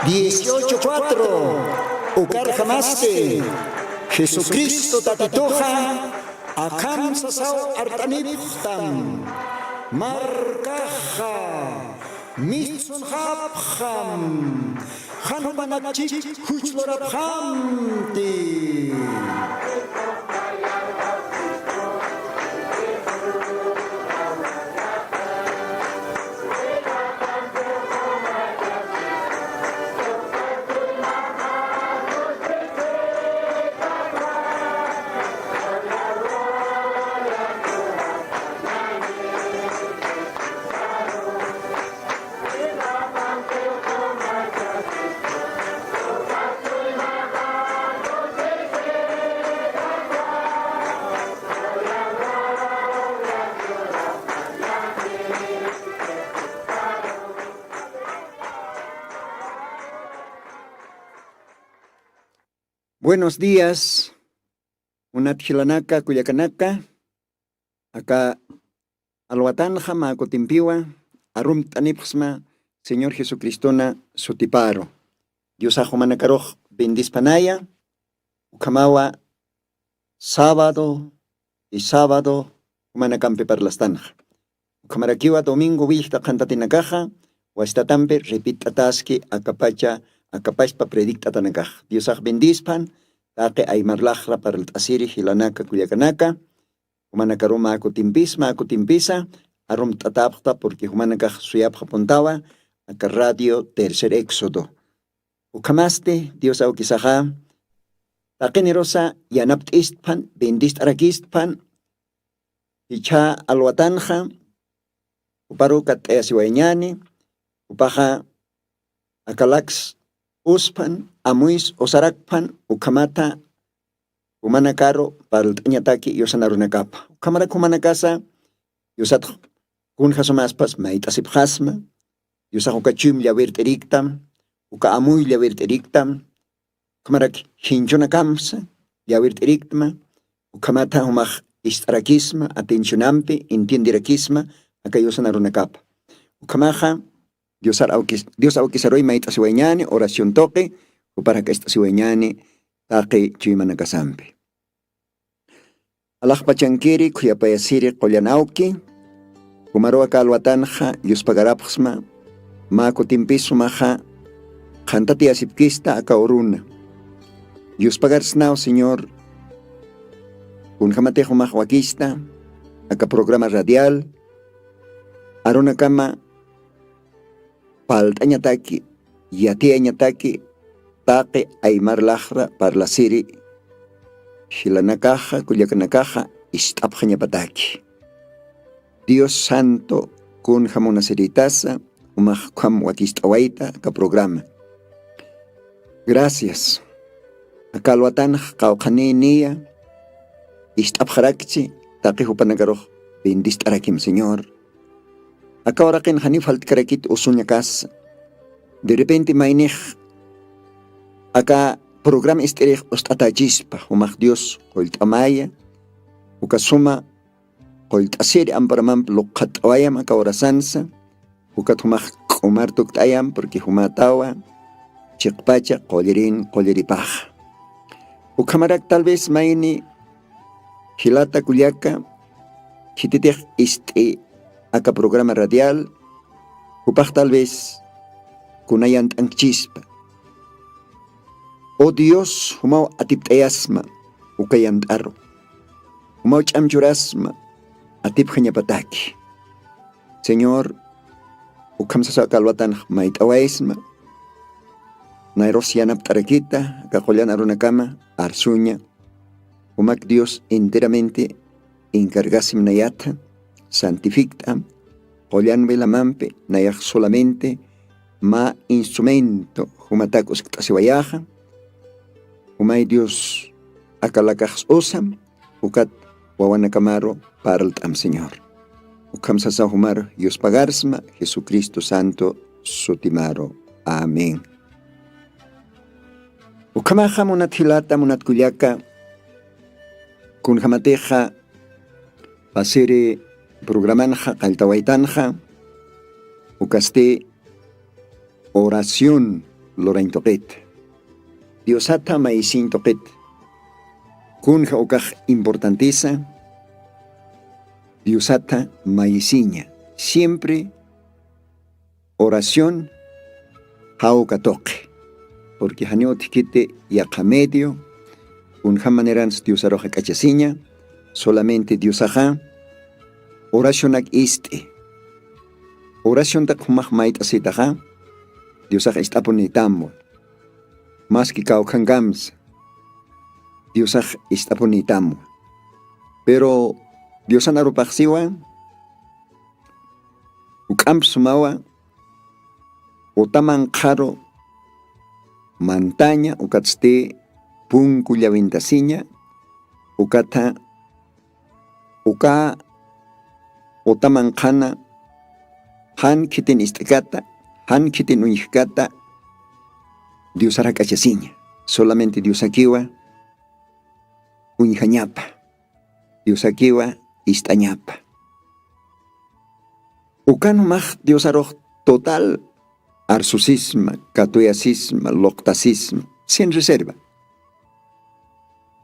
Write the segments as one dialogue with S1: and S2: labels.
S1: 18:4. Ukar jamaste. Jesucristo tatitoja. Akam sasau artaniptam. Markaja. Mitsun hapjam. Hanumanachik huchlorabhamti. Buenos días, Unatjilanaka, Cuyacanaka, acá Alhuatanja, Macotimpiwa, Arum Tanipsma, Señor Jesucristona, Sutiparo, Diosajomanacaroj, Bendispanaya, Ucamawa, sábado y sábado, Humanacampe Parlastanja, Ucamaraquiwa, domingo, Vilta, Cantatinakaja, Huastatampe, Repitataski, Acapacha, Acapachpa predicta tanakaj. Diosaj bendispan, taque aymarlajra para el asiri hilanaka cuyacanaka, humanakarum acutimpisa, arum tatapta porque humanakaj suyapja pontawa, acá radio tercer éxodo. Ucamaste, Dios auquisaja, taque nerosa yanapt istpan, bendist arakistpan, icha alwatanja, uparukat easiwañani, upaja acalax, Uspan, Amuis, Osarakpan, Ukamata, Umanakaro, Paltañataki, Yosanarunakapa. Ukamara Kumanakasa, Yosat Kunhasomaspas, Maitasiphasma, Yosahokachum Yavert erictam, Uka Amuy Yavert erictam, Kamarak Hinchonakamsa, Yavert erictma, Ukamata Humach Istarakisma, Atencionampe, Intiendirakisma, Akayosanarunakapa. Ukamaja, Dios auquisaroy maita siwañani, oración toque, o para que esta siwañani, taque chimanakasampe. Alaj pachanquiri, kuyapayasiri, kolyanauki, kumaroa kalwatanja, Dios pagarapsma, mako timpisu maja, jantati asipkista, akaoruna. Dios pagarsnao, Señor, kunjamatejo majwakista, aka programa radial, aruna kama, Paltañataki, Yatiañataki, Taque Aymar Lajra, Parlasiri, Shilanakaja, Cuyacanakaja, Istapjañapataki. Dios Santo, kun jamonaceritasa, umajkam wakistawaita, ka programa. Gracias. Akalwatan, Kaukhani Nia, Istapjarakchi, Taque Hupanagaroh, bendistarakim, Señor. Acá ahora que en Hanif Altkarakit usuñacas, de repente mainej, acá programa esterej ostatajispa, humaj Dios, coltamaya, ucasuma, coltaseri amparamam, locatawayam, acá ahora sansa, ucat humaj comar tuctayam, porque humatawa, chiqpacha, coleripaj. Ucamarak tal vez maini, hilata culiaca, hititej acá programa radial, upaj tal vez, kunayant angchispa. Oh Dios, humau atiptayasma, ukayant aro. Humau chamchurasma, atipjañapataki. Señor, ukamsasa kalwatan maitawaisma, nairosianap tarakita, kakoyan arunakama, arsuña, umak Dios enteramente encargasim nayata, santifictam, Polian velamampe, nayak solamente, ma instrumento, humatacos ktasiwayaja, humay Dios, akalakaj osam, ukat wawanakamaro, paraltam Señor. Ukam sasa humar, Dios pagarsma, Jesucristo Santo, sotimaro. Amén. Ukamaja monathilata monatkullaka, kun jamateja, pasere, programanja, kaltawaitanja, ucaste oración lorain toqet. Diosata maisin toqet. Kunja okaj importantiza. Diosata maisiña. Siempre oración jauka toque. Porque haneo tiquite yaqa medio. Kunja manerans Diosaroja cachasiña. Solamente Diosaja. Oración ak iste. Oración tak humaj mait asitaja. Diosaja istaponitamo. Más que kaukangams. Diosaja istaponitamo. Pero Diosan arupaxiwa. Ukamp sumawa. Otaman karo. Montaña ukatste punku llawintasiña. Ukata. Uka. Otaman kana. Han kitin istikata. Han kitin uñikata. Diosara cachasiña. Solamente Diosakiwa. Uñjañapa. Diosakiwa istañapa. Ukano maj Diosaroj total. Arsusisma, catuyasisma, loctasisma. Sin reserva.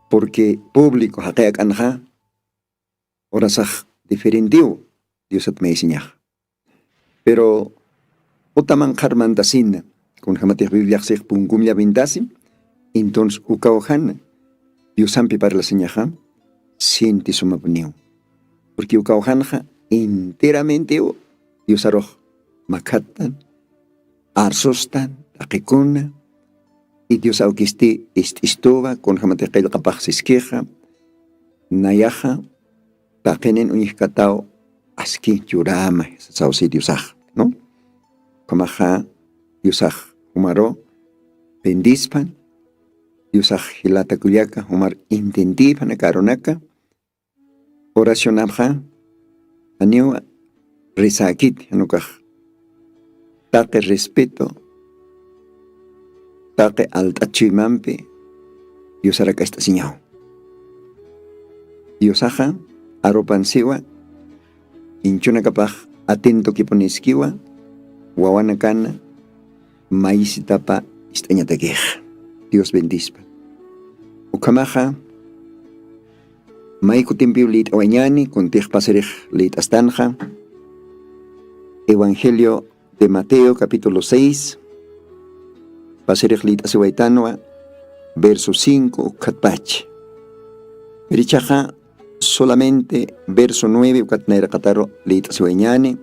S1: Porque público hakeak anja. Orasaj diferentivo. Diosat me enseña. Pero otaman karmandasina. Con jamatej bibliaxej pungumya vindasim. Entonces ukaojan. Diosampi para la señaja. Siente su mapunión. Porque ukaojanja enteramente Diosaroj makatan. Arsostan. Takikuna. Y Dios auquisti istova con jamatej kail kapaj siskeja. Nayaja. Pakenen uñikatao. Aski yurama. Sausi Diosaj. ¿No? Kamaja. Diosaj humaro. Bendispan. Diosaj hilata kuyaka. Humar intendipan akaronaka. Oración abja. Aniwa. Risakit. Anukaj. Take respeto. Take altachimampe. Diosaraka esta siñao. Diosaja. Aropansiwa. Inchunakapaj. Atento kiponiskiwa. Wawanakana. Maisitapa istañataqueja. Dios bendispa. Ukamaja. Maiku timpiu lit awañani. Kuntij paserij lit astanja. Evangelio de Mateo capítulo 6. Paserij lit asiwaitanwa. Verso 5. Katpach. Richaja. Solamente verso 9. Ukatnaira kataro lit asiwañani.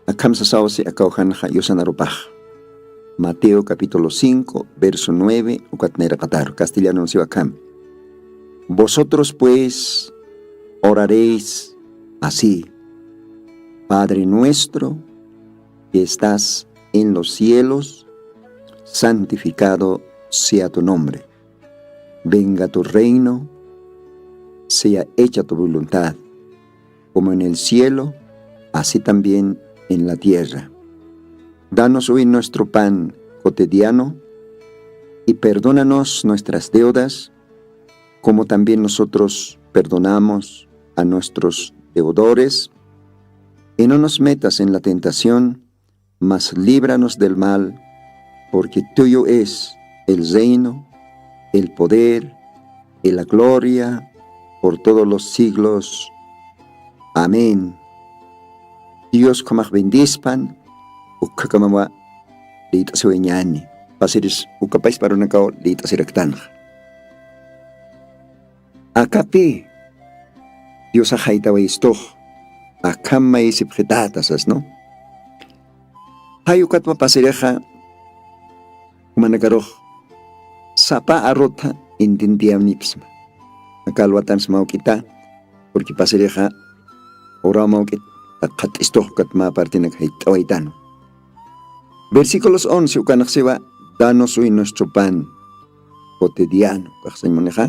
S1: Akamsa sauce akaujanja yosanarupaj. Mateo capítulo 5, verso 9, Ucatnera Qatar, castellano no acá. Vosotros pues oraréis así: Padre nuestro que estás en los cielos, santificado sea tu nombre. Venga tu reino, sea hecha tu voluntad, como en el cielo, así también en la tierra. Danos hoy nuestro pan cotidiano y perdónanos nuestras deudas, como también nosotros perdonamos a nuestros deudores. Y no nos metas en la tentación, mas líbranos del mal, porque tuyo es el reino, el poder y la gloria por todos los siglos. Amén. Dios comaj bendispan. Ukakamawa lita sueñani. Pasiris ukapais para una cao lita siraktanja. Akapi Dios ajaitawa istoj. Akama isipjetatasas, ¿no? Hayukatma pasireja humanakaroj. Sapa arrota intintiam nipsma. Akalwatan smaukita. Porque pasireja ora maukit. Akat istoj katma partinak haitawaitano. Versículos 11, ukanaxiwa, danos hoy nuestro pan cotidiano. Kaksan moneja,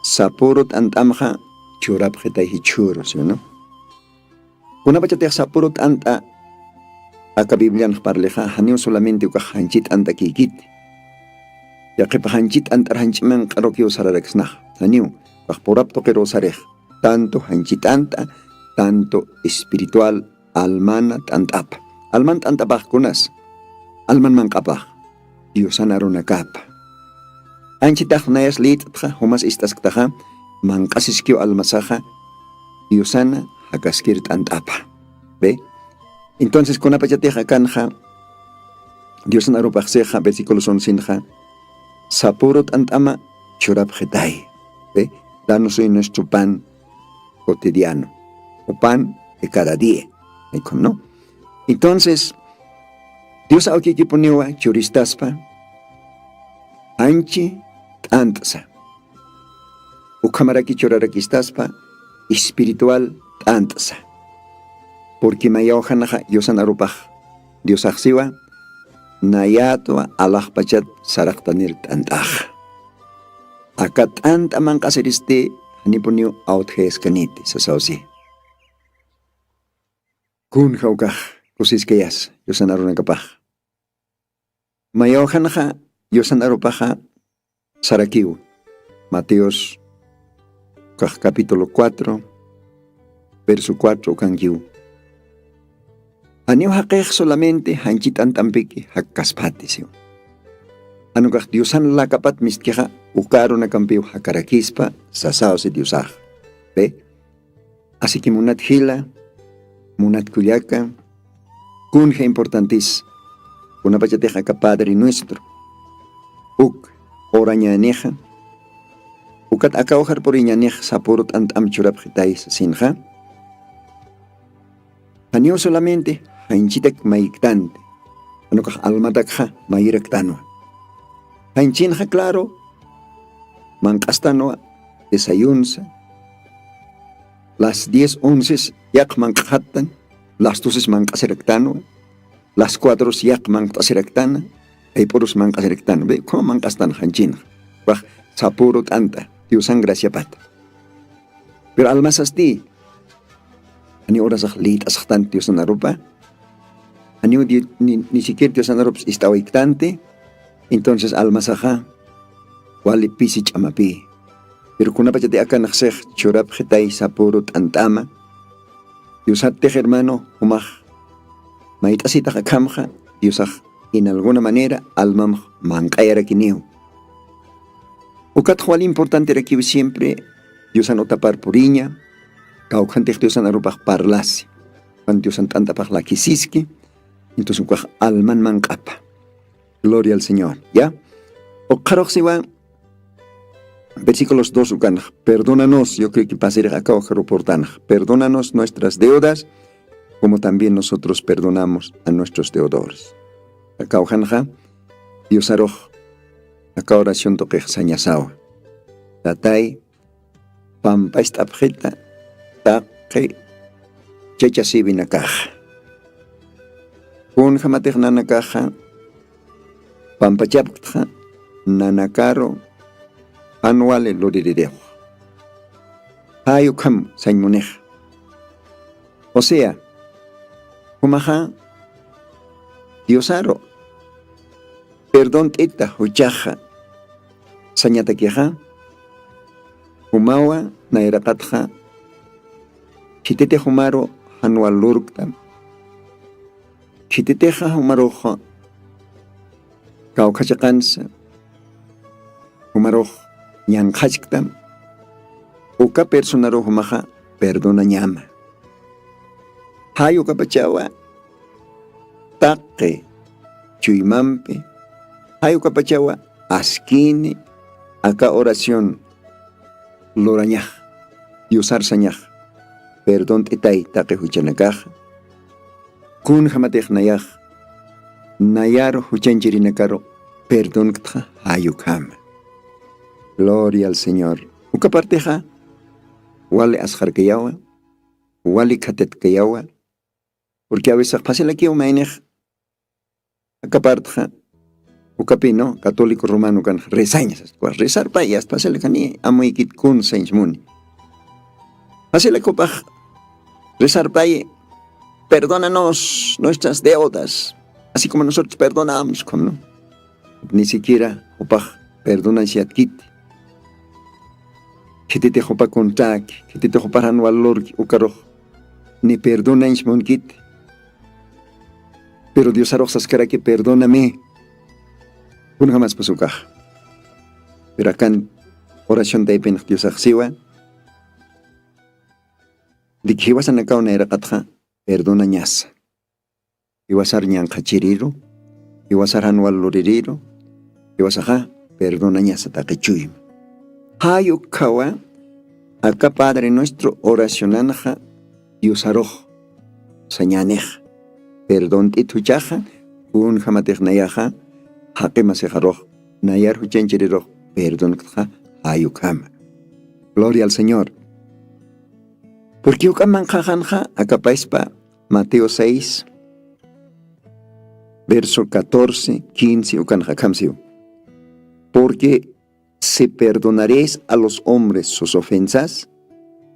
S1: sapurot antamja, churapjeta y churro, ¿sí o no? Una pachatea sapurot anta, acá Biblian parleja, hanio solamente ukahanchit anta kikit. Ya que pahanchit anta hanchiman karokio sararexnah, hanio, kakporap toquero sarej, tanto hanchit anta, tanto espiritual, almana tantap. Alman tantapaj kunas. Alman mankapaj. Diosan arunakapa. Anchitaq nayas litqa humas istasktaqa manqasiskio almasaja Diosana hakaskir t'antapa. ¿Ve? Entonces kunapachateja kanja Diosan arupaqseja versículo 11 sapuro t'antama churapjetay. ¿Ve? Danos hoy nuestro pan cotidiano, o pan de cada día, ¿no? Entonces, Dios auki kipuniwa churistaspa, anchi t'antasa. Ukamaraki churarakistaspa, espiritual t'antasa. Porque mayawjanaja Diosan arupaj, Dios axiwa, nayatwa alajpachat saraktanir t'antaja. Acá t'anta manqasiriste, hanipuniw autjes kaniti sasawsi. Kun jaukaj kusiskeyas Diosan arunakapaj. Mayawjanaja Diosan arupaja sarakiw. Mateos capítulo 4 verso 4 kankiw. Aniw haqej solamente hanchit antampiki hakkaspatisiw. Ano kah Diosan lakapat miskija ukaro na kampiw hakarakispa sasaw si Diosaj. Ve? Así que munat hila, munat kuyaka, kunja importantis, kunapachateja ka Padre nuestro, uk orañaneja, ukat akawjar por iñanej sapurot antam churapjitay sa sinja, aniw solamente hanchitek maiktante, ano kah almatakja mairektanwa. Hanchinja claro, mankastanoa, desayunsa, las 10, 11 yak mankajatan, las 12 mankasirektanoa, las 4 yak mankasirektana, ay puros mankasirektana. Ve, ¿cómo mankastan hanchinja? Waj, sapuro tanta, Diosan gracia pata. Pero almasas ti, ani oras lit asaktan Diosan arupa, ani ni siquiera Diosan arupa istawiktante, entonces almasaja, wali pisich amapi. Pero kunapachate akan naksej churap jetay sapurut antama. Diosate hermano humaj. Maitasita kakamja, Diosaj en alguna manera almam mankayara kiniu. Ukat wali importante requiere siempre Diosan otapar puriña, kaukante Diosan arupaj parlasi. Cuando Diosan tantapaj la kisiski, entonces un alman mankapa. Gloria al Señor, ¿ya? O siwa, versículos 2 ukan, perdónanos, yo creo que pasaré acá o reportanas, perdónanos nuestras deudas, como también nosotros perdonamos a nuestros deudores. Acá ojanja, Dios aroj, acá oración toque sañasawa. Tatay, pampa esta abjeta, taque, checha sibina caja. Un jamatek nana caja, pampachapta, nanakaro, anuale lorirideo. Ayukam sañmunej. O sea, humaja, Diosaro, perdón teta, huchaja, sañataqueja, humawa, nairakatja, chitete humaro, anual lurkta, chiteteja humaroja, kaukachakansa, humaroj ñankachktam, uka personaro humaja perdona ñama. Hayo kapachawa, taque, chuimampe, hayo kapachawa, askini, acá oración, lorañaj, diosar sañaj, perdón tetay, taque huchanakaj, kun jamatej nayaj, nayaro huchanchirinakaro, perdón kta hayukam. Gloria al Señor. Uka parteja, wale asjar kayawa, wale katet kayawa, porque a veces pasa la que umaynej, acá parteja, uka pino, católico romano kan resañas, rezar payas, pasa la cani, amoikit kun sainchmuni. Pasa la copaj, rezar paye, perdónanos nuestras deudas, así como nosotros perdonamos, como no. Ni siquiera opaj perdonan si adquit. Que te dejo para contar, que te dejo para no valor ukaroj, ni perdonan si monkit. Pero Dios arroja que perdóname. Kun jamás pasukaj. Pero acá oración de ipen Dios siwa. Dikiwasan acá una era katja, perdona ñasa. Iwasar ñan kachiriro, iwasar anual loririro, iwasaja, perdona ñasa taquechuyim. Hayo kawa, acá Padre nuestro, oracionanja, Dios aroj, sañanej, perdón tituchaja, un jamatej nayaja, jaquemasejaroj, nayar huchenchiriroj, perdón katja, hayo kama. Gloria al Señor. Porque ukaman jajanja, acá paispa, Mateo 6, verso 14, 15, ukan jakamsiu. Porque si perdonaréis a los hombres sus ofensas,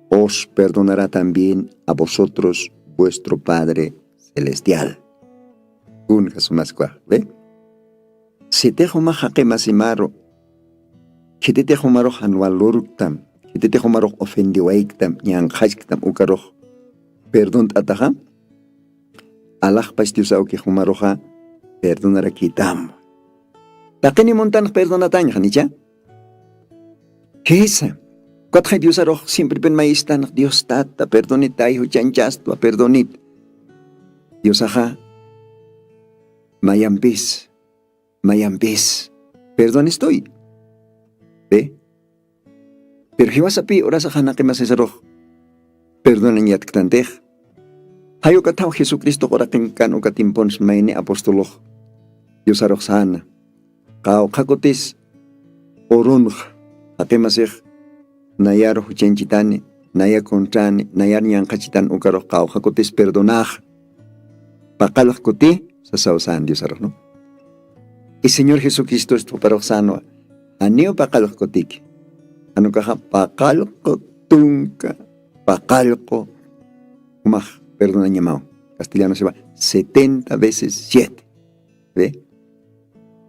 S1: os perdonará también a vosotros vuestro Padre Celestial. Un Jesumascua, ¿ve? Si te joma jaquemasimaro, que te jomaro janualurtam, que te jomaro ofendiwaiktam, ñan hashktam ukaroj, perdón ataja, Allah pastiusao que jomaroja, perdonará quitam. Taqueni montan perdonatañ, janicha. ¿Qué es? Cuatro Dios aroj siempre pen maístan Dios tata perdonit aihu chanchasto perdonit. Dios aja mayambis perdón estoy. ¿Ve? Pero hiwasapi oras ajana que más es aroj. Perdonen yat ktantej. Hayo katao Jesucristo oraken kano katimpons maine apostolo. Dios aroj sana. Kao kakotis orunj. Atemasej nayar huchenchitane, nayar contrane, nayar nyankachitan ukaroj kao jacotes perdonaj. Pakalaj kote, sasausan Dios aroj, ¿no? Y Señor Jesucristo es tu parojsano. Aneo pakalaj kotik. Anukaja pakalko tunka, pakalko. Umaj, perdona ñamao. Castellano se va 70 veces 7. ¿Ve?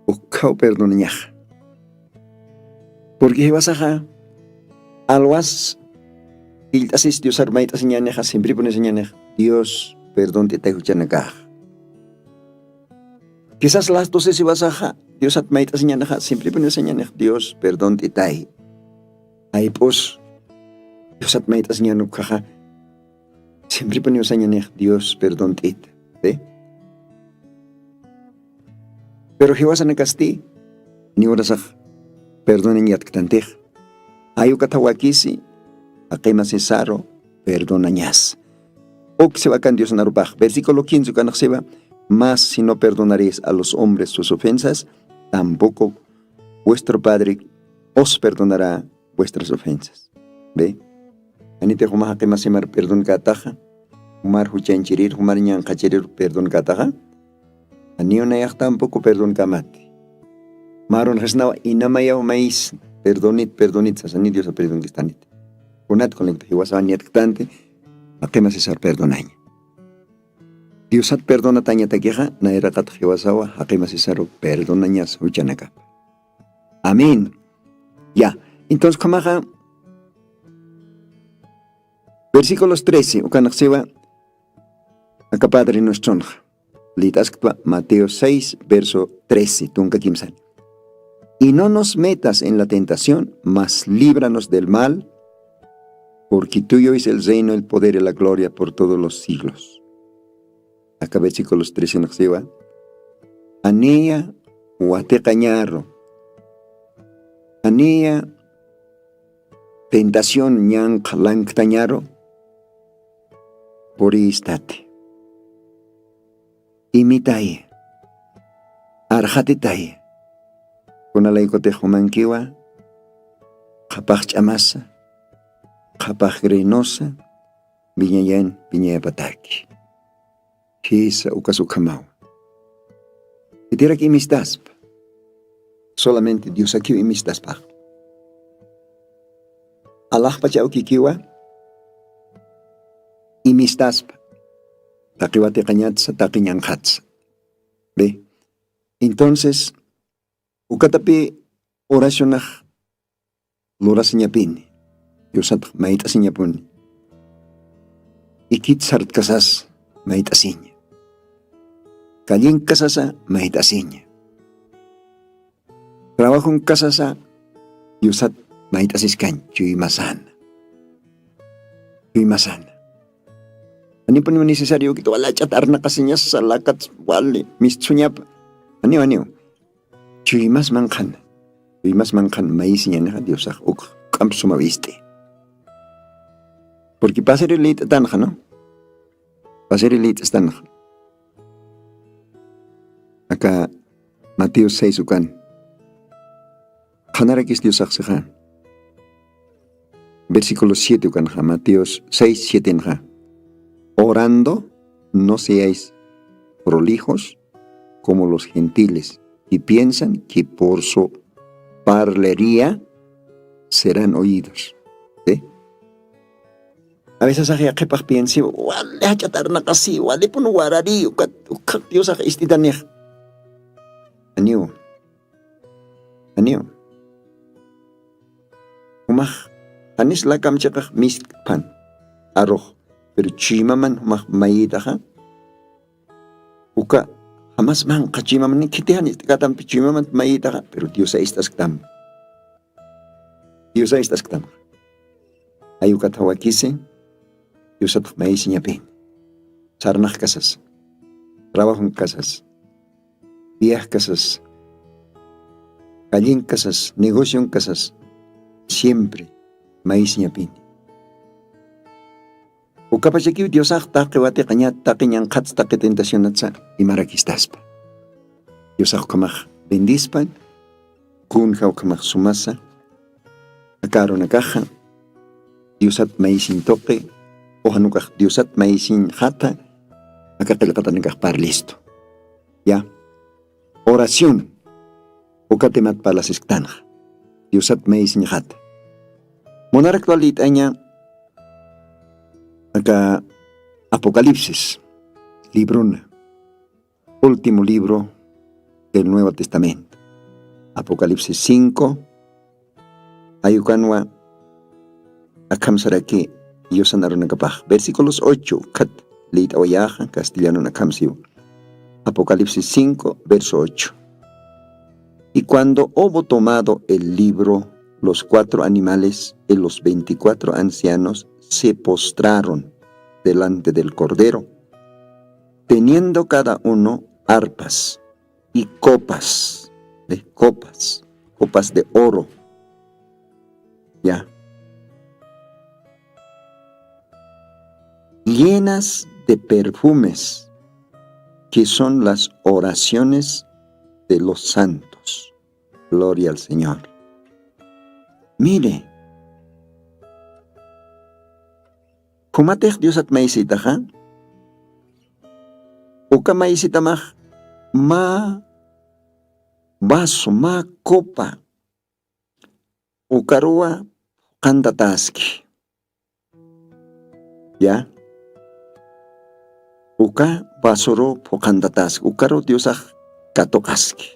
S1: Ukao perdona ñaja. Porque vas a alwas y haces Dios armaita señaneja siempre pone señaneja Dios perdón te tajuchanacaj. Quizás las 12 si vas a Dios armaita señaneja siempre pone señaneja Dios perdón te tai. Ahí pues Dios armaita señaneja siempre pone señaneja Dios perdón te. ¿Ve? Pero que vas a necasti ni horas perdonen yat ktantej. Ayu katawakisi, akema cesaro, perdonañas. Ok se va can Dios narubaj. Versículo 15, canak se va. Mas si no perdonaréis a los hombres sus ofensas, tampoco vuestro Padre os perdonará vuestras ofensas. ¿Ve? Anite humah akema semar perdón kataja. Humar huchanchirir, humar ñan kachirir perdón kataja. Anio nayak tampoco perdón kamati. Maron resnawa inamayaw mais perdonit sasani Dios a perdón que estanit. Unat con el hiwasaban yat ktante, akema cesar perdonaña. Dios at perdona taña taqueja, na era kat hiwasawa, akema cesaro perdonañas uchanaka. Amén. Ya, entonces kamaja, versículos 13, ukanaxewa, acá Padre nuestro, litaskwa Mateo 6, verso 13, tunka kimsan. Y no nos metas en la tentación, mas líbranos del mal, porque tuyo es el reino, el poder y la gloria por todos los siglos. Acá versículos 13 nos lleva. Anea huate cañarro. Anea tentación ñan cañaro. Por istate. Imitae. Arjate tae. Con alay kote humankiwa, kapag chamasa, kapag grenosa, binyayan, binyapataki. Kisa ukasukamaw. Itira ki imistaspa. Solamente Dios aquí imistaspa. Allah pachao kikiwa, imistaspa. Takiwate kanyatsa, takinyanghatsa. ¿Ve? Entonces, ukatapi oracionaj lora señapini, Diosat maita señapuni. Ikit sart kasas maita seña. Kalin kasasa maita seña. Trabajo en casa sa, yusat maitasiskan, chuy masana. Chuy masana. Ani pa naman necesario kito wala chatar na kasi niya sa lakat wali. Misto niya pa. Aniw. Chuy mas mangkan. Chuy mas mangkan mais niya na Dios ak uk kamp sumawiste. Porque pasar relate tan ka, no? Pasar relate tan ka. Aka Mateo 6 ukan. Kanarakis Dios ak sa versículo 7 ukan ka. Mateo 6:7 ka. Orando, no seáis prolijos como los gentiles, y piensan que por su parlería serán oídos. ¿Sí? A veces hay que piensa, wala chatar na kasi, wala po nuwarari, ukat Dios ak istidanih. Aniw. Umah, anis lakam chakak mispan, aroh. Pero chimaman humah mayita ka. Uka, hamas man kachimaman ni kitihan katam chimaman mayita ka. Pero Dios sa istas ktam. Dios sa istas ktam. Ayu katawakise, Dios at mayisi niya pin. Sarnak kasas. Trabajong kasas. Biyah kasas. Kaling kasas. Negosyong kasas. Siempre mayisi niya pin. Ukapachakiw Dios ak takiwati kanya takinyang kats taki tentasyon at sa imarakistas pa. Dios ak kamak bendispan, kun kaw kamak sumasa, akaro nakaha, Dios at maisin toke, o hanukak Dios at maisin hata, akakilakatan nagakpar listo. Ya, oración, ukatemat palas isktanha, Dios at maisin hata. Monar aktualit anya, acá Apocalipsis, último libro del Nuevo Testamento. Apocalipsis 5, ayukanwa akamsaraki yosanaro nagapah. Versículos 8, kat leit awayaja, castellano nakamsiu. Apocalipsis 5, verso 8. Y cuando hubo tomado el libro, los 4 animales y los 24 ancianos se postraron delante del Cordero, teniendo cada uno arpas y copas de oro. Ya. Llenas de perfumes, que son las oraciones de los santos. Gloria al Señor. Mire, kumateh Dios at maisita ka? Uka maisita ma baso, ma copa. Ukarua kandataski. Ya? Uka basoro po kandataski. Ukaro Dios ak katokaski.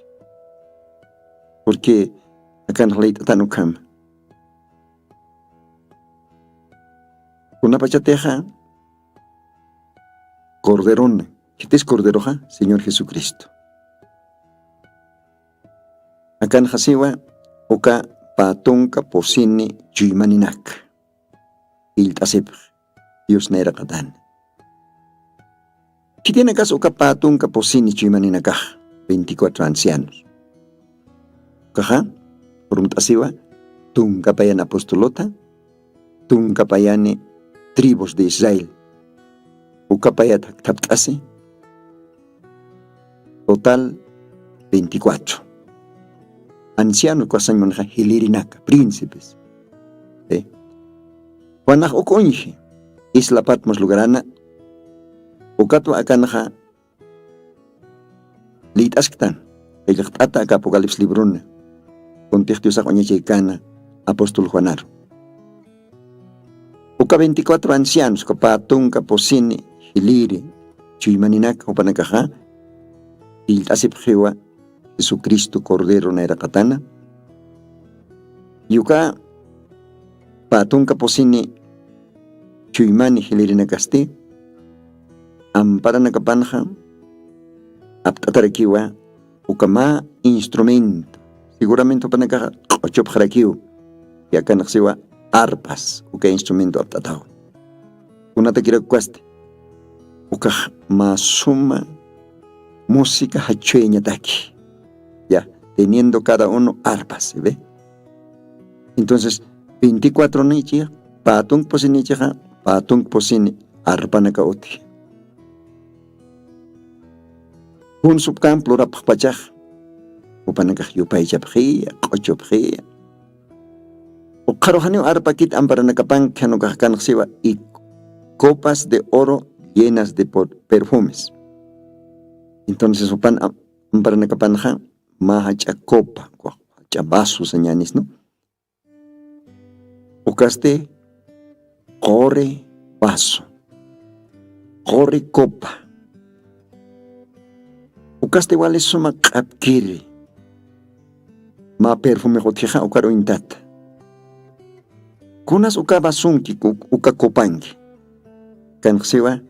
S1: Porque akan halita tanukam. Una pachateja, corderón. ¿Qué es corderoja? Señor Jesucristo. Acá en Hasiwa, oka patunka posini chuymaninak. Iltasip, Dios nera katan. ¿Qué tiene caso oka patunka posini chuymaninakah? 24 ancianos. Kaha, por un tasiwa, tunka payan apostolota, tunka payani tribus de Israel. Ukapayat taptase. Total 24. Ancianos kwasan manha hilirinaka, príncipes. Wanak ukonji, Isla Patmos lugarana, ukatwa akanha liitasktan, ikaktata ka Apocalipsis librona, kontexto sa kanya chikana, Apostol Juanar. Uka 24 ancianos, kapatong kaposini, hiliri, chuymaninak, upanakaha, ilasip hewa, Jesucristo Cordero na irakatana. Yuka, patong kaposini, chuymani, hiliri na kasti, ampara na kapanha, aptatarakiwa, ukama instrumento, seguramente para acá, ocho jaraquiu, y acá no se va arpas, o qué instrumento aptatado. Una te quiero cueste, o que más suma música hachueña taki, ya, teniendo cada uno arpas, ¿se ve? Entonces, 24 nichia, patung posinicha, patung posini, arpa na kauti. Un subcampo rapachaj, upanakaj yupay chapjia, kochopjia. O karojanio arpa kit ambaranakapan kanokajkanxiwa y copas de oro llenas de perfumes. Entonces, upan ambaranakapanja, mahacha copa, hacha vaso señanis, ¿no? Ucaste, corre vaso, corre copa. Ucaste vale suma kapkiri, ma perfume hotija ukaro intata. Kunas uka basunki uka kopanki. Kanxiwa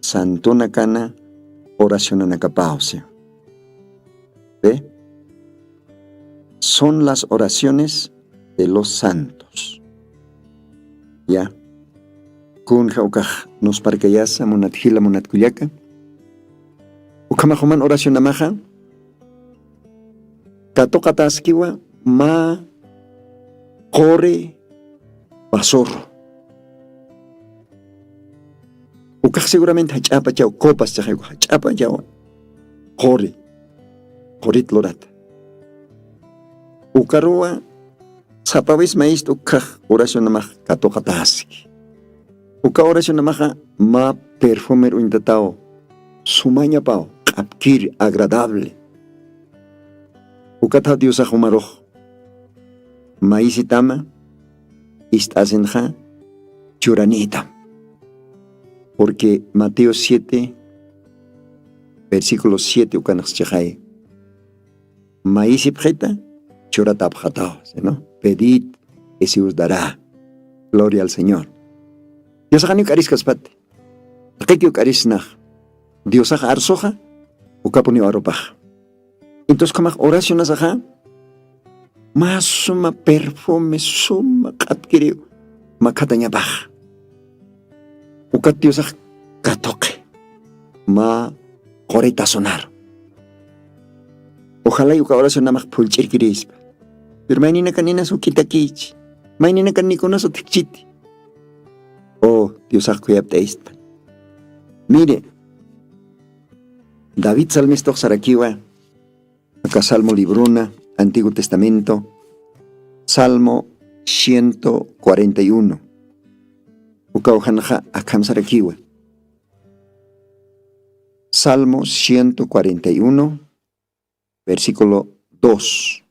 S1: santona kana oración anacapause. ¿Ve? Son las oraciones de los santos. Ya. Kun jaukaj nos parcayasa monatjila monatcuyaka. Ukamajoman oración namaja. Katokataskiwa ma corre basorro. Ukaj seguramente hachapa chao copas chajego hachapa chao corre corrit lorata. Ukarua sapabis maíz ukaj oración namaj katokataski. Uka oración namaja ma perfumer uintatao sumaña pao kapkir agradable. Ukata Dios ajumaroj maízitama istasenja churanita. Porque Mateo 7, versículo 7, ukanas chajay. Maízipjeta, churatapjatao, ¿no? Pedid y se os dará. Gloria al Señor. Dios haga cariscas pate. Aquello carisnaj. Dios haga arsoja, ukapuni aropaja. Entonces, como oración asaja, más suma perfume, suma katkirio, makataña baja. Ukat Dios katoke, ma coreta sonar. Ojalá y uka oración namak pulchir kirispa. Pero mañana canina su kitakich, mañana canicona su tikchiti. Oh, Dios kuyapte ispa. Mire, David Salmisto Sarakiwa, acá Salmo Libruna, Antiguo Testamento, Salmo 141. Ukaujanja akam Sarakiwa. Salmo 141, versículo 2.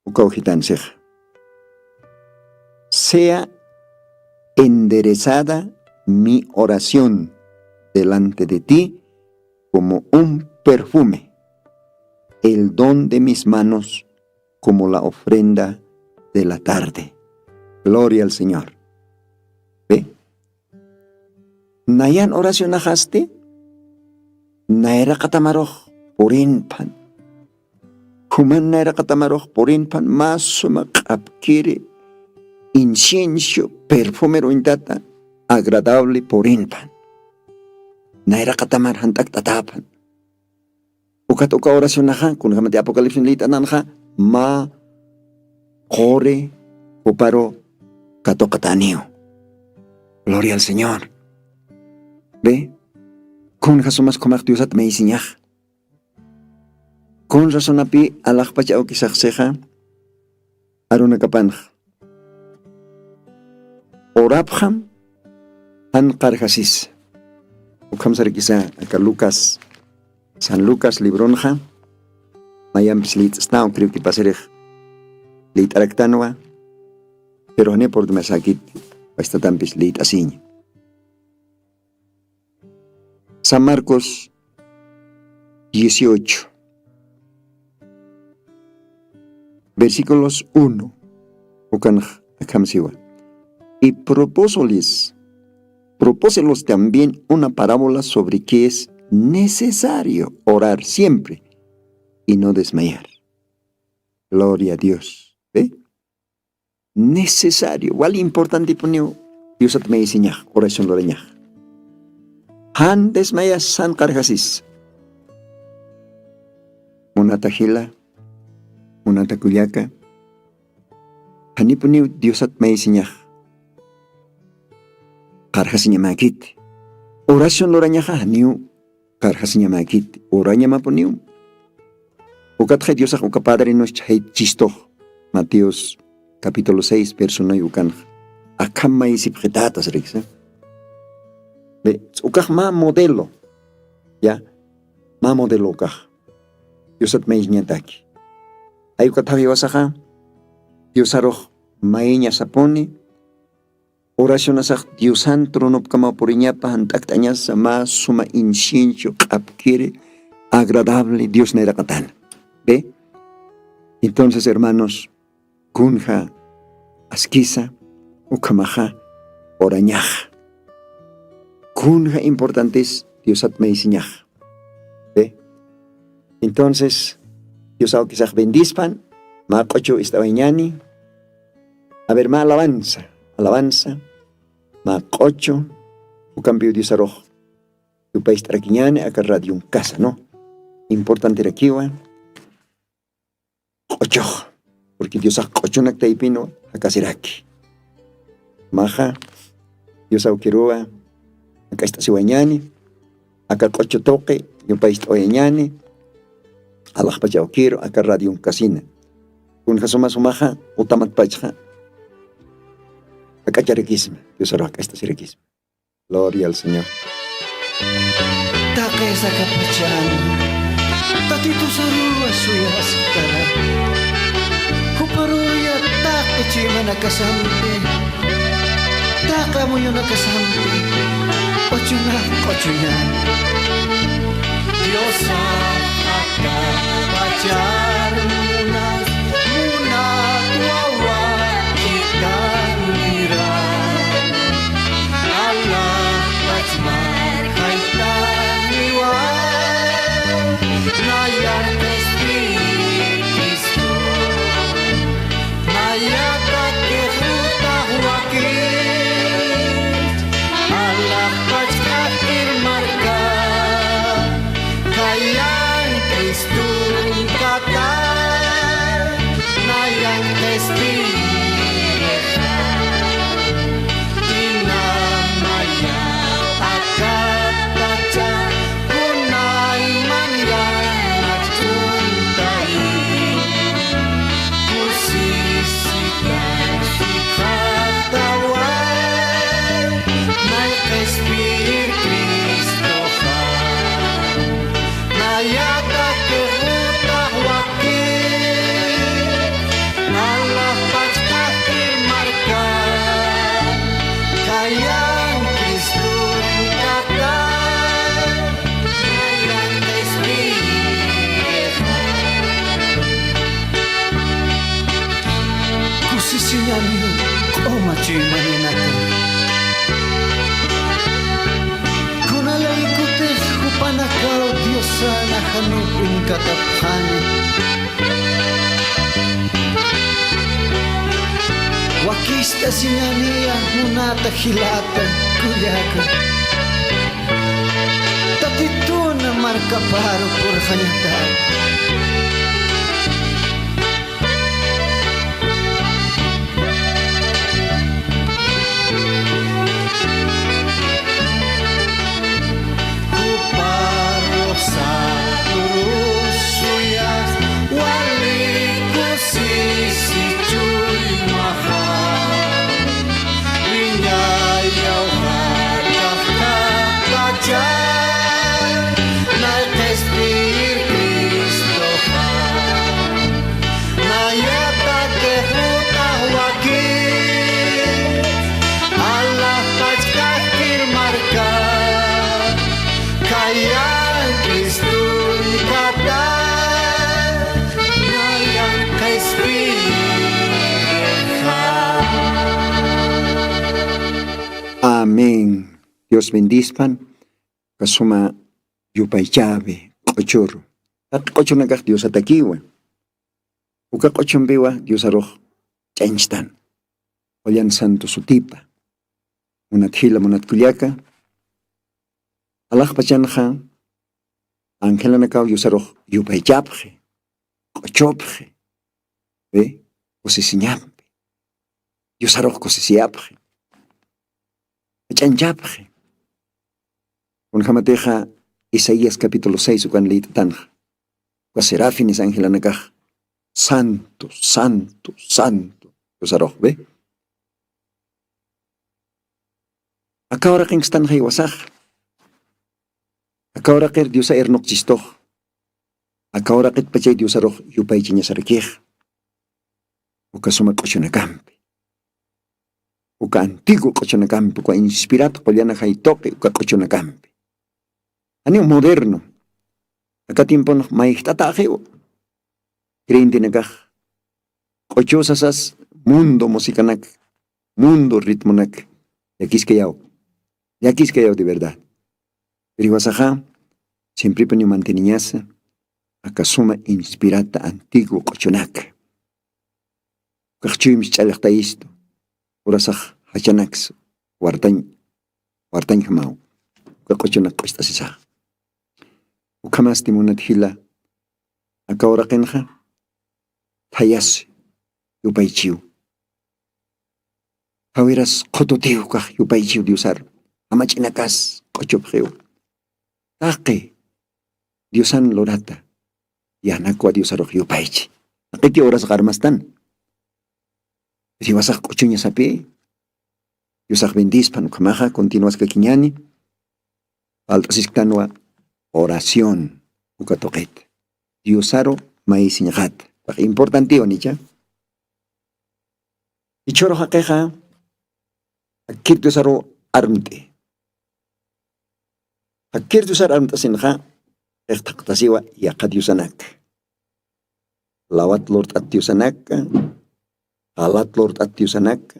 S1: Ukaujitanseja. Sea enderezada mi oración delante de ti como un perfume, el don de mis manos como la ofrenda de la tarde. Gloria al Señor. ¿Ve? Nayan oración ajaste, naera katamaroj porinpan. Kuman naera katamaroj porinpan, más suma kapkiri, incienso, perfume roindata, agradable porinpan. Naera katamar hantak tatapan. Ukatoka oración aja, kun jamate apocalipsis lita nanja, ma corre uparo katokatanio. Gloria al Señor. ¿Ve? Con jasumas komak Diosat me isiñaj. Con razón api alaj pachao kisakseja aruna kapanj. Orabham han karjasis. Ukam sarikisa acá Lucas, San Lucas libronja. Mayam pislit stao creo que paserej lit aractanwa. Pero ne por masakit esta tampis lit asiñ. San Marcos 18, versículos 1. Ukan akamsiwa. Y propóselos también una parábola sobre que es necesario orar siempre y no desmayar. Gloria a Dios. ¿Ve? Necesario. Igual importante ponio. Dios at may isinya. Oración loreña. Antes maya san kargasis. Munata hila. Munata kuyaka. Hani ponio Dios at may isinya. Kargasinya makit. Oración loreña haniu. Kargasinya makit. Oranya maponio. Ukat hay Dios ako Padre nuestro hay chisto. Mateos capítulo 6 verso 9 ukan. Akam may isipkitatas riksa. Be, ukah ma modelo. Ya. Ma modelo ukah. Dios at may nyataki. Ay ukat habi wasaka. Dios aroh may nya saponi. Orasyon asak Diosan tronop kama purinya pahantak tanya sama suma incienso kapkiri agradable Dios na irakatan. ¿Ve? Entonces, hermanos, kunja, asquisa, ukamaja, orañaja. Kunja importantes, Dios at may isiñaja. ¿Ve? Entonces, Dios ao quizás bendispan, ma cocho esta bañani. A ver, ma alabanza, ma cocho, u cambio Dios arrojo. Tu país traquiñane, acá radio un casa, ¿no? Importante raquiwa. Ocho, porque Dios ha ocho naktaipino akasiraki. Maja, Dios ha ukirua, acá está siwañani, acá ocho toque, yo país oyañani, Allah pa ya ukiro, acá radio un casina. Un jasoma sumaja, utamat pachja, acá charequisme, Dios ha acá está sirequisme. Gloria al Señor.
S2: Take sa kapachan, tatito sa ruwa suyas tara. Kuparuya take chima nakasampi, taka mo yung nakasampi, ocho na. Diyos ang akapachar muna tuwawa kitang niran. Allah pachmar kaitan iwan, nayan Cristo. Nayata ke hutah wakit, Allah pachkakir marka, kayan Cristo kata, nayan Espiritu, inamaya akat baca, kunay manyan at tunday. Kusisikan si katawan, may Espiritu Cristo ka. Nayata ke hutah wakit, Allah pachkakir marka, kayang Cristo kata, nayan Espiritu. Kusisinya niyo, machi maninatan. Kunalay kuteh kupanakaw Diyos sa nahanupin kataphan. Wakista siya niya munata hilatan kuyakan. Tatito na markaparo por hanyatan. Kuparo sa turus suyas, wali kusisichuy mahal. Winyayaw hatak kapajan, na Espiritu Cristo ka. Nayata ke hutah wakit, Allah pachkakir marka, kayang Cristo kata, nayan Espiritu.
S1: Amén. Dios bendispan. Kasuma yupay llave. Kochoro. At kocho nagak Dios at akiwa. Uka qochumbiwa Dios aroj chanchtan. Olyan santo sutipa. Munat hila munat kuliaka. Alaj pachanja. Angela nakao Dios aroj yupaychapje. Qochopje. Ve, osisiñapje. Dios aroj kosisiapje. Chanchapje. Unjamateja Isaías capítulo 6 ukan leita tanja. Kwa serafines Angela nakaj. Santo, santo, santo. Dios aroj, ve. Akawra king stan kay wasaj. Akawra kir Dios sa ernok chistoh. Akawra kit pachay Dios aroj yupay chinya sarikih. Uka sumak kosyanakampi. Uka antigo kosyanakampi. Uka inspirato kolyana kay toke uka kosyanakampi. Ano yung moderno? Nakatimpon may tatakiw. Krindi nagah. Kosyo sasas mundo musikanak. Mundo ritmo nak. Yakis kayaw. Yakis kayaw de verdad. Pero iwasaja, siempre ponyo manteniñasa, akasuma inspirata antiguo kochonak. Kakchuy mischalakta isto, urasaj hachanaks, wartañ hamaw, kakochonak kostasisa. Ukamas timunat hila, akawrakenja, tayas, yupaychiw. Hawiras kototeo kah yupaychiw diusar. Amachinakas, kochopjeo. Take, Diosan lorata. Yanakwa Diosarok yupaichi. Nakiki oras karmastan. Si wasak kochunya sapi. Diosak bendispan ukamaja, continuas kakiñani. Altasiskanwa oración. Ukatoket. Diosaro maisiñakat. Importantio nicha. Ichoro jaqueja. Akir Diosaro armte. Hakir Diosar armta sinja, ektaqtasiwa yaqadiusanak. Lawat lord at diusanak, alat lord at diusanak,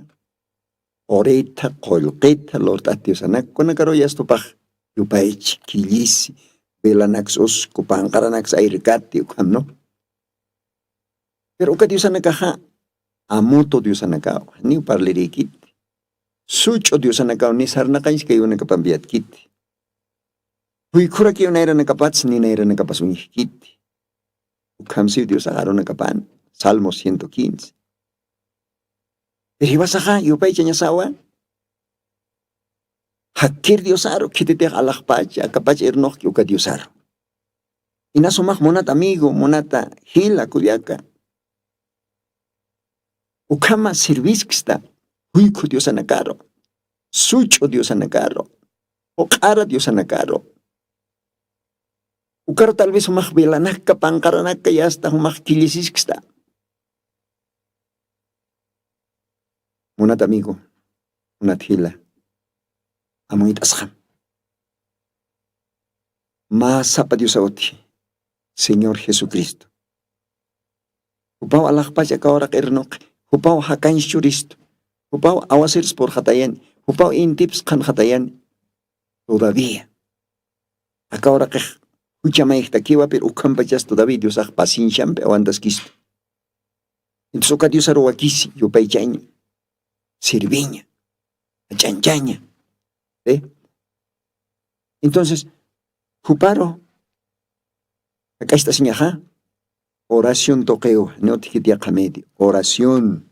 S1: oreta kolqeta lord at diusanak, kunakaro yastupaj, yupaich, kilisi, belanax os, kupangkaranax airikati, no? Pero uka diusanakaja, amuto diusanakaw, ni parlerikit. Sucho diusanakaw ni sarnakais kayo nakapambiat kit. Huikura kayo naira nakapats ni naira nakapasunyikit. Ukamsiw Dios agaro nakapan. Salmo 115. Pero iwasaja, yupay chanya sawa. Hakir Dios aro, kititek alakpach, akapach ernok yuka Dios aro. Inasumak monat amigo, monata hila kuliaka. Ukama servisksta. Huiko Dios anakaro. Sucho Dios anakaro. Okara Dios anakaro. Ukaro tal vez humak belanak ka pangkaranak kaya hasta humak kilisisksta. Munat amigo. Munat hila. Amuit asham. Masa pa Dios oti. Señor Jesucristo. Upaw alakpach akaorak ernok. Upaw hakain syuristo. Upaw awasirs por hatayan, upaw intips kan hatayan, todavía. Acá ahora que huchamay takiwa pero ukampachas todavía Dios ak pasinsyan pe awantas kisto. Entonces oka Dios aruakisi, yupay chaña, sirviña, achanchaña. ¿Eh? Entonces, huparo, acá está señaja, oración toqueo, no te quitia kamedi, oración.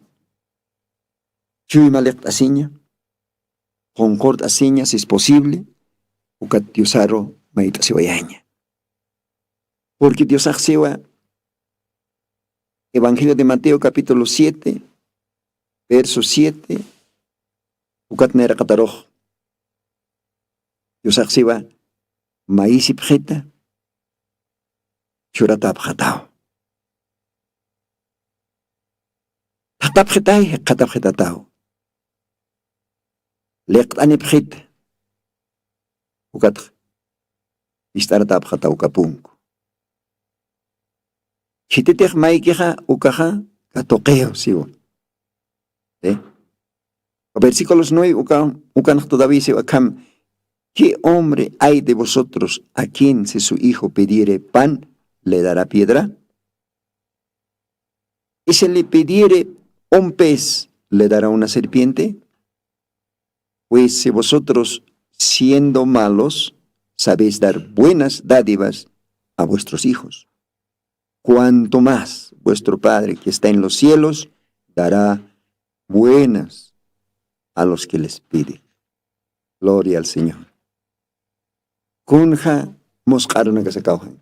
S1: Chuy malek asiña, concord asiña si es posible, ukat Diosaro maita siwayaña. Porque Dios aksewa, Evangelio de Mateo capítulo 7, verso 7, ukat nera kataroj. Dios aksewa, maisip jeta, churatap jatao. Hatap jetay, katap jetatao. Lekt anip hit. Ukat istartap hata ukapungko. Hititek maikija ukaja katokeo siwa. Versículos 9 ukan todavía siwa kam. ¿Qué hombre hay de vosotros a quien si su hijo pidiere pan le dará piedra? y se le pidiere un pez, ¿le dará una serpiente? Pues si vosotros, siendo malos, sabéis dar buenas dádivas a vuestros hijos, cuanto más vuestro Padre que está en los cielos dará buenas a los que les pide. Gloria al Señor. Kunja mosqaruna que se caujan.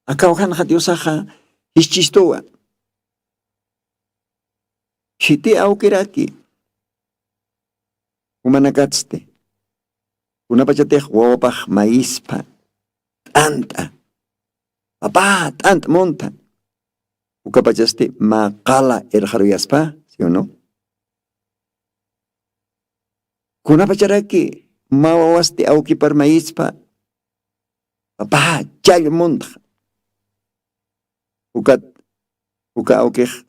S1: Acaujan ha Diosaja hischistoa. Shite aukeraki. Humanakatzte. Una pachatej wopaj maízpa. Tanta. Papá, tant monta. Ukapachaste maqala erjaruyaspa, ¿sí o no? Kuna pacharaki mawawaste aukipar maízpa. Papá, chay monta. Uka aukej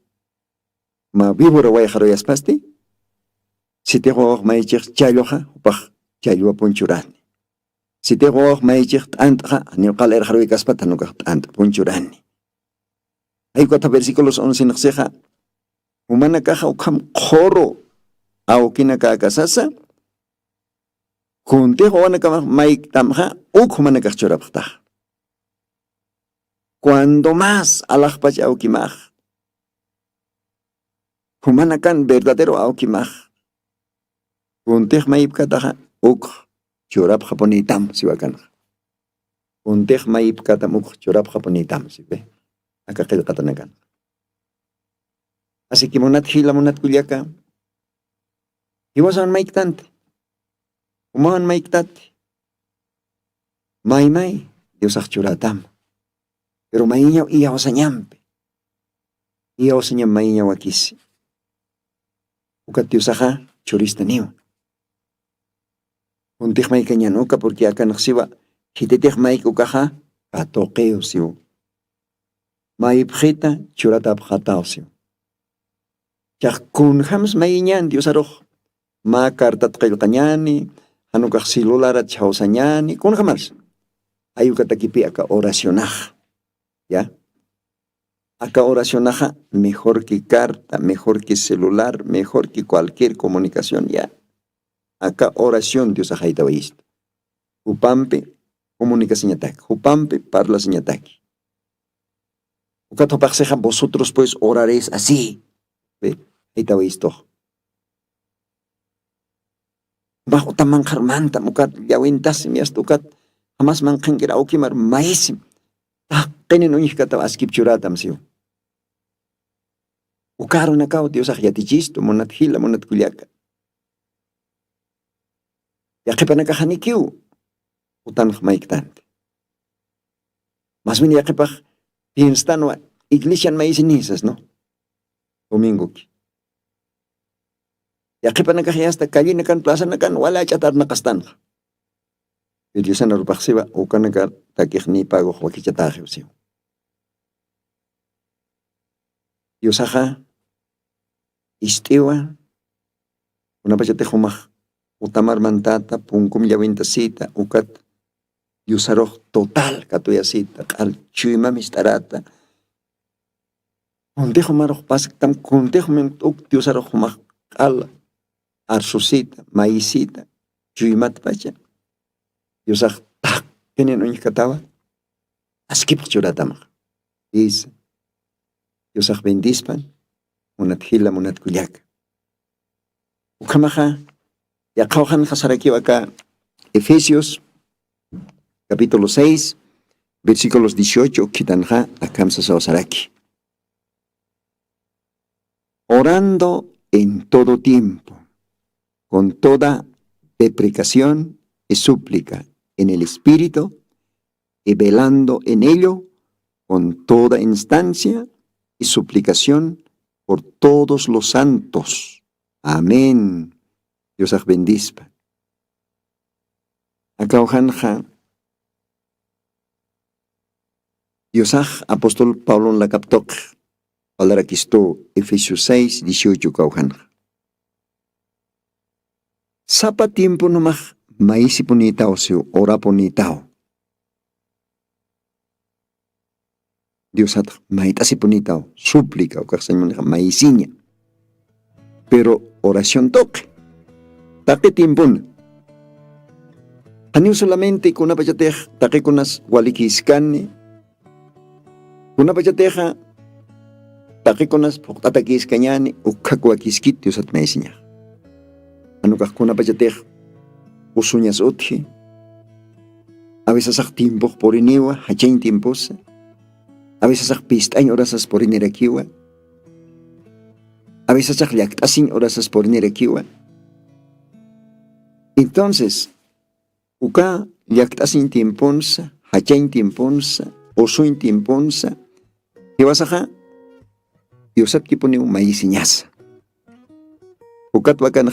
S1: ma víbora wayjaruyaspaste. Si te juego maichech chayloja, upaj chayloa punchurani. Si te juego maichech antja, ni qal erjarui kaspata no ant punchurani. Hay 4 versículos 11 nxeja. Humana caja ukam khoro aukina ka kasasa. Kunte juana kama maik tamja uk humana kach chorapta. Cuando más alajpach aukimaj. Humana kan verdadero aukimaj. Kuntej maip kataja uk chorap japonitam si wakan. Kuntej maip katam uk chorap japonitam si ve. Acá queda katanakan. Así que monat hila monat kuliaka. Iwasan maik tante. Umahan maik tate. May Dios churatam. Pero maiñaw iya wasanyampe. Iya wasanyam maiñaw wakisi. Ukat Diosaja churista niwa. Untih may kanyanuka porque acá naksiwa hitetih may kukaja katoqeo siyo. May pjita churata pjatao siyo. Kyak kunjams may inyan Dios aroh. Ma kartat kanyani, hanukak silularat chausanyani, kunjamars. Ayu katakipi acá oracionaj. ¿Ya? Acá oracionaja mejor que carta, mejor que celular, mejor que cualquier comunicación, ya. Acá oración Dios ajaita esto. Upampe comunica sin ataque. Upampe parla sin ataque. Ukatopaxeja vosotros pues oraréis así. ¿Ve? Aita esto. Bajo tamanjar manta mukat yawintas mias tukat jamás manjengera okimar maisim. Taqqinin uñikata askip churatam siyo. Ukaro nakao Dios ajyatichisto monat hila monat kuliaka. Yaqipanakajanikiu utanj maiktante. Más bien yaqipaj pienstano iglesian maisinizas, ¿no? Domingo ki. Yaqipanakaj hasta kallinakan plazanakan wala chatar nakastanja. Diyosan arupajsiba ukanaka takijni pago wakichataje siyo. Diosaja istiwa una pachate humaj utamar mantata punkum yawintasita ukat yusaroj total katuyasita al chuyma mistarata kuntejo maroj pasaktam kuntejo men uk yusaroj humaj al arsusita maisita chuymat pacha yusaj tak kenen uñikatawa askip churatamaj dice yusaj bendispan munat hila munat kuliaka ukamaja Yakauhan Hasaraki acá, Efesios, capítulo 6, versículos 18, Kitanja, Akamsa Saraki. Orando en todo tiempo, con toda deprecación y súplica en el Espíritu, y velando en ello con toda instancia y suplicación por todos los santos. Amén. Dios bendispa. Acá ojanja. Dios apóstol Pablo la captoc. Palara quisto Efesios 6, 18 caujanja. Sapa tiempo nomás maisi ponitao siu, ora ponitao. Dios at maitasi punita, súplica, o maneja maiciña. Pero oración toque. Taque tiempun. Aniu solamente con una pachateja, taque con unas walikiscane. Una pachateja, taque con unas potatakiscañane, o cacuaquisquit, Dios at maiciña. Anucas con una pachateja, usuñas otje. A veces hay tiempo por iniwa, hachain tiempos. A veces hay pistañ horas por inerakiwa. A veces hay llactasin horas por inerakiwa. Entonces, uka llactasin tiemponsa, hachain tiemponsa, osuin tiemponsa, que vas a Diosat que pone un maiciñaza. Uka tuacan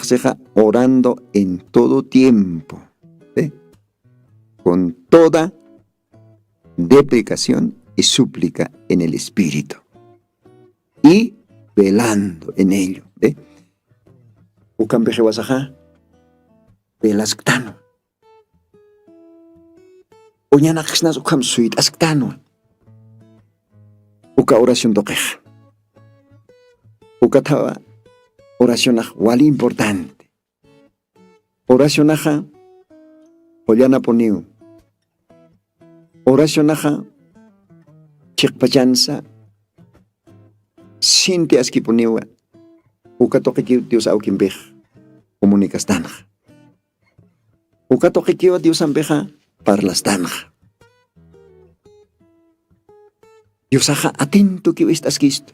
S1: orando en todo tiempo. ¿Eh? Con toda deprecación y súplica en el Espíritu y velando en ello. Ukan peje wasaja velasctano. Oñana xnas ukam suit asctano. Uka oración toqueja. Uka tawa oración wali importante. Oración aja Ollana poniu. Oración aja chikpachansa sinti aski poniwa. Uka toque Dios au kimbej comunicas tanja. Uka toque Dios ambeja parlas tanja. Dios aja atento que estas kisto.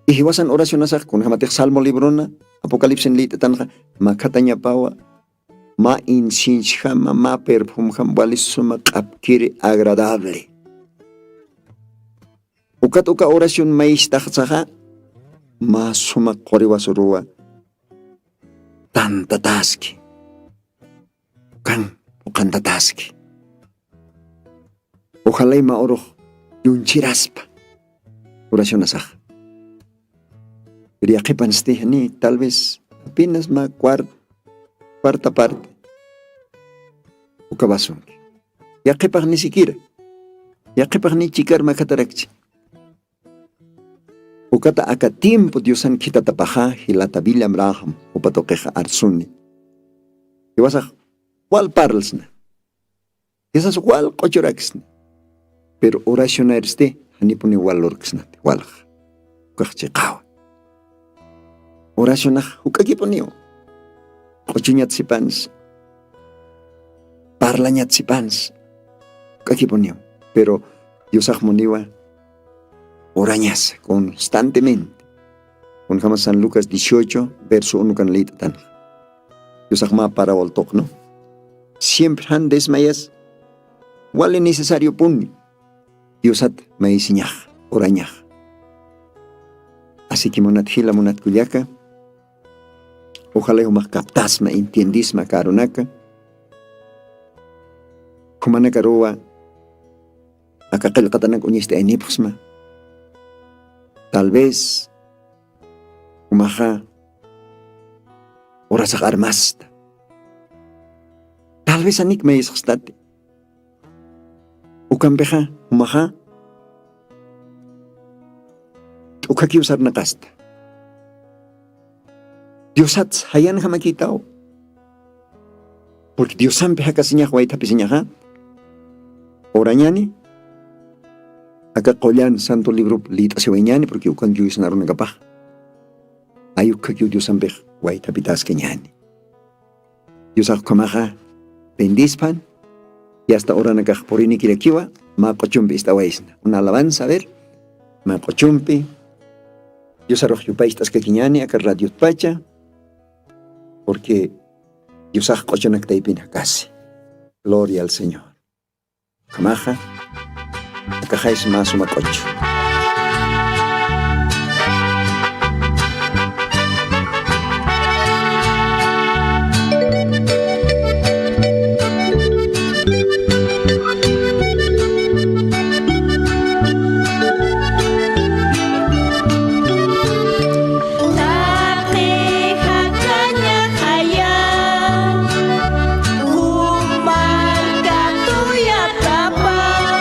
S1: Y hiwasan oración asaj con jamatek salmo librona Apocalipsis lite tanja makataña pawa ma insinchama ma perfumham walisuma kapkiri agradable. Uka oración maistajzaja ma suma qoriwasurua tanta taski kan ukanta taski. Ojalá y ma oro yunchiraspa oración asaj. Quería que ni tal vez apenas más cuarta parte. Ucabasun. Ya que ni siquiera. Ya que ni chicar macatarakchi. Ukata aka tiempo Diosan kita tapaja hilata William Braham upatokeja arsuni. Y vas a cuál parlsna. Esas cuál cochoraxna. Pero oración este hanipuni igual orxna. Igual. Ukachikawa. Oración hukaki ponio. Cochuñatzipans. Parlañatzipans. Hukaki ponio. Pero Dios moniwa orañas constantemente. Con jamás San Lucas 18, verso 1 can leita tan. Dios ma para voltok, ¿no? Siempre han desmayas. Wale necesario puni. Dios at maisiñaj, orañaj. Así que monat hila monat kuyaka. Ojalá yo más captas, me entiendís, me caronaka. Como na caroa, acá que lo catanak uniste enipusma. Tal vez, umaja, ora sacar más. Tal vez anik me isxtate. Ukambeja, umaja, ukaki usar nakasta. Diosat hayan hamakitao. Porque Dios sampe hakasiña huayta pisiñaja. Orañani. Acá collan santo libro lita seweñani porque ukan yuyis naron kapah. Ayuka kyu Dios sampe huayta pitas keñani. Dios akamaja bendispan. Y hasta ahora nakaj porini kirakiwa ma cochumpi esta waisna. Una alabanza a ver. Ma cochumpi. Dios arroj yupaistas keñani acá radio pacha. Porque Dios ha cochonak taipina casi. Gloria al Señor. Kamaja, acá es más una cocho.
S3: Umarga tuya tapa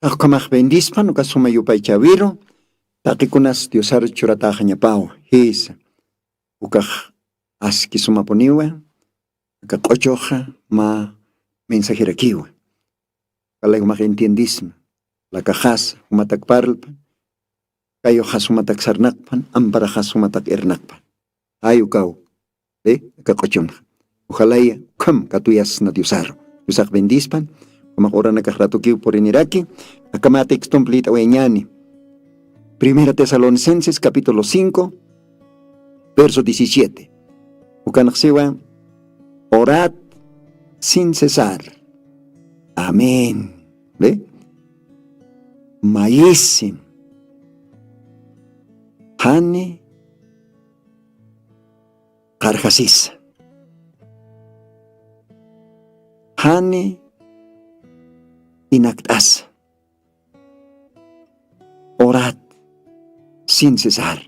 S1: Akamach bendispan uka suma yupay chaviro. Takikunas diosar churataja ñapawa. Hisa. Ukaj aski suma poniwa. Uka kochoja ma mensajera kiwa. Kalay umak entiendisma. La cajas umatak parlpan. Kayo has umatak sarnakpan. Ampara has umatak ernakpan. Ayukaw. Kakochon. Ojalá kam katuyas na diosar. Diosar bendispan. Kumakura na kahratukiw por iniraki. Akamate extomplita weñani. Primera Tesalonicenses capítulo 5, verso 17. Ukanaksiwa, orad sin cesar. Amén. ¿Ve? Maisim. Hani karjasis. Hani inaktas. Orad sin cesar.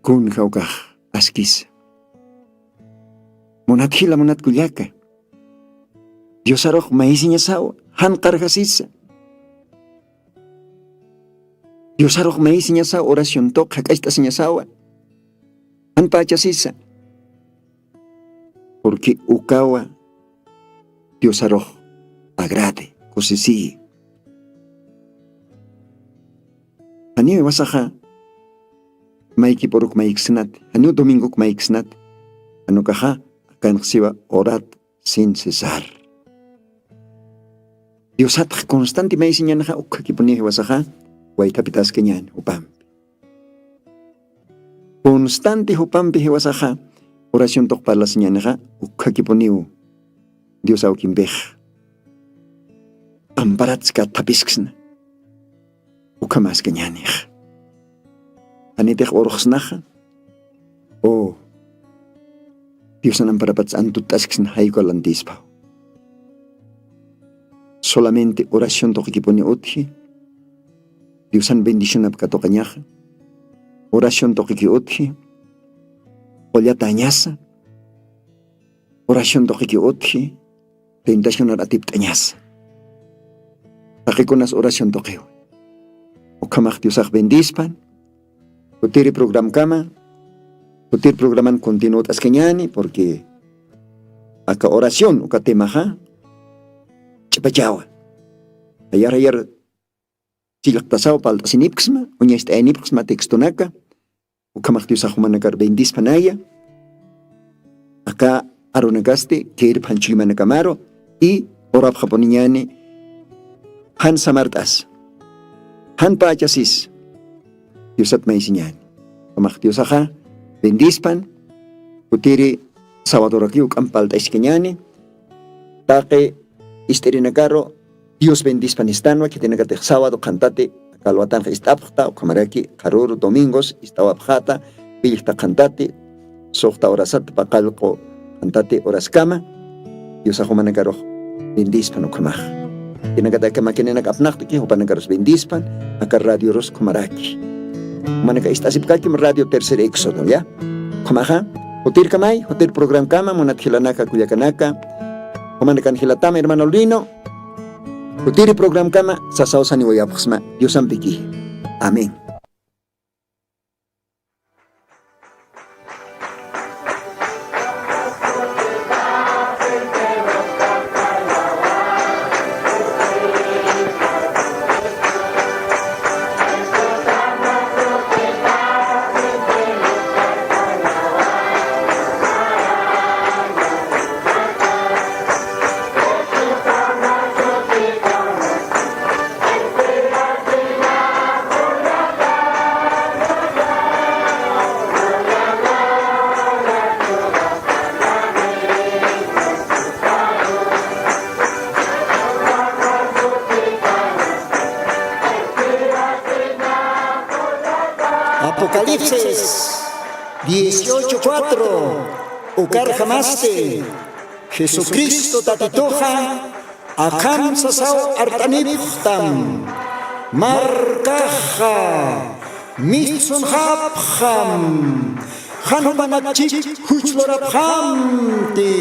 S1: Kun kaukah askis. Monat hila monat kulyaka. Dios arok maisinya sawa. Han kargasisa. Dios arok maisinya sawa. Oración tok hakastasinya sawa. Han pachasisa. Porque ukawa Dios arok agrade. Kusisi. Aniwe wasaha maiki poruk maiksnat, aniwe domingok maiksnat, anu kaha akan siwa orat sin cesar. Diosat konstanti maisinya naha ukakipuni wasaha waitapitas kenyan upampi. Konstanti upampi wasaha oración tok palasnya naha ukakipuni Dios au kimbeh. Amparat ska tapisksna. Ukamas kenyanih. Anitek oroxnaja. Oh. Dios anam para pats antutaskin haikolantispa. Solamente oración toquipone otji. Dios an bendición apkatokañaja. Oración toqui otji. Ollatañasa. Oración toqui otji. Tentación aratiptañasa. Takikonas oración toqueo. Ukamach Diosach bendispan. Utiri program kama. Utir programan continuo taskeñani porque aka oración uka temaja chapachawa. Ayar silak tasaw palta sinipksma. Unya esta enipksma textonaka. Ukamach Diosach humanakar bendispan aya. Aka aronagaste keir panchimanakamaro. Y orab japoniñani han samartas. Han pachasis. Diosat maisiñan. Kamak Diosaja. Bendispan. Utiri sawadoraki ukampalta iskeñani. Take isterinakaro. Dios bendispan istanwa. Kitinakate sábado cantate. Kalwatan istapjta. Ukamaraki karuru domingos. Istawabjata. Pilta cantate. Sokta orasat pakalko cantate oraskama. Diosajo manakaro. Bendispan ukamaj. Tinagada makinenak apnaktiki hupanagaros bendispan akar radio ros kumaraki. Manaka istasip kakim radio tercer éxodo ya. Kumaha hotir kamay hotir program kama monat hilanaka kuyakanaka. Humanakan hilatama hermano Lino. Hotir program kama sasawsani wayapxma Dios ampiki. Amén.
S2: Apocalipsis 18:4. Ukar jamaste. Jesucristo tatitoja. Akam sasaw artaniptam. Markaja. Mitsun hapjam. Hanumanachik huchlorabhamti.